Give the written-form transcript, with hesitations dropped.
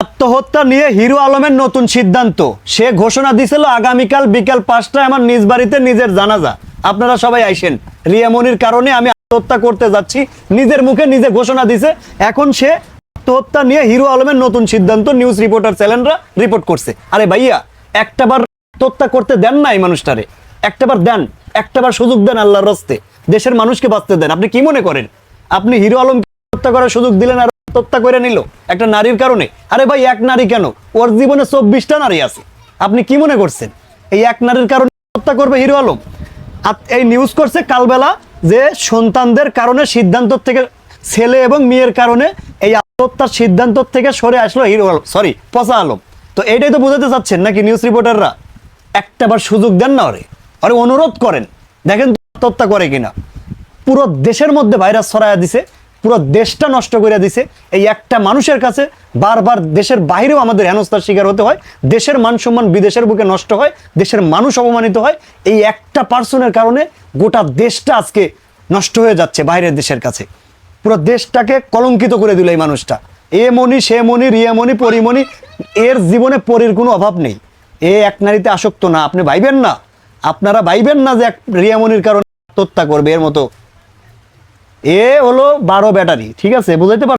আত্মহত্যা নিয়ে হিরো আলমের নতুন সিদ্ধান্ত। সে ঘোষণা দিছিল আগামীকাল বিকাল 5টায় আমার নিজ বাড়িতে নিজের জানাজা, আপনারা সবাই আইসেন, রিয়ামনির কারণে আমি আত্মহত্যা করতে যাচ্ছি, নিজের মুখে নিজে ঘোষণা দিছে। এখন সে আত্মহত্যা নিয়ে হিরো আলমের নতুন সিদ্ধান্ত নিউজ রিপোর্টার চ্যানেলরা রিপোর্ট করছে। আরে ভাইয়া, একটাবার আত্মহত্যা করতে দেন না এই মানুষটারে, একটাবার দেন, একটাবার সুযোগ দেন আল্লাহর রাস্তে, দেশের মানুষকে বাঁচতে দেন। আপনি কি মনে করেন আপনি হিরো আলমকে হত্যা করার সুযোগ দিলেন আর হত্যা করে নিল একটা নারীর কারণে? আরে ভাই, এক নারী কেন, ওর জীবনে 24টা নারী আছে। আপনি কি মনে করছেন এই এক নারীর কারণে হত্যা করবে হিরো আলম? এই নিউজ করছে কালবেলা যে সন্তানদের কারণে সিদ্ধান্ত থেকে, ছেলে এবং মেয়ের কারণে এই আত্মহত্যার সিদ্ধান্ত থেকে সরে আসলো হিরো আলম, সরি পচা আলম। তো এইটাই তো বোঝাতে চাচ্ছেন নাকি নিউজ রিপোর্টাররা? একটাবার সুযোগ দেন না ওরে, আরে অনুরোধ করেন, দেখেন আত্মহত্যা করে কিনা। পুরো দেশের মধ্যে ভাইরাস ছড়াইয়া দিছে, পুরো দেশটা নষ্ট করে দিছে। এই একটা মানুষের কাছে বারবার দেশের বাইরেও আমাদের হেনস্থার শিকার হতে হয়, দেশের মান সম্মান বিদেশের বুকে নষ্ট হয়, দেশের মানুষ অপমানিত হয়। এই একটা পার্সনের কারণে গোটা দেশটা আজকে নষ্ট হয়ে যাচ্ছে বাইরের দেশের কাছে। পুরো দেশটাকে কলঙ্কিত করে দিল এই মানুষটা। এ মনি, সে মনি, রিয়ামণি, পরিমণি, এর জীবনে পরীর কোনো অভাব নেই। এ এক নারীতে আসক্ত না, আপনি ভাইবেন না, আপনারা ভাইবেন না যে এক রিয়ামণির কারণে আত্মহত্যা করবে। এর মতো এ হলো 12 ব্যাটারি, ঠিক আছে, বুঝাইতে পারছেন?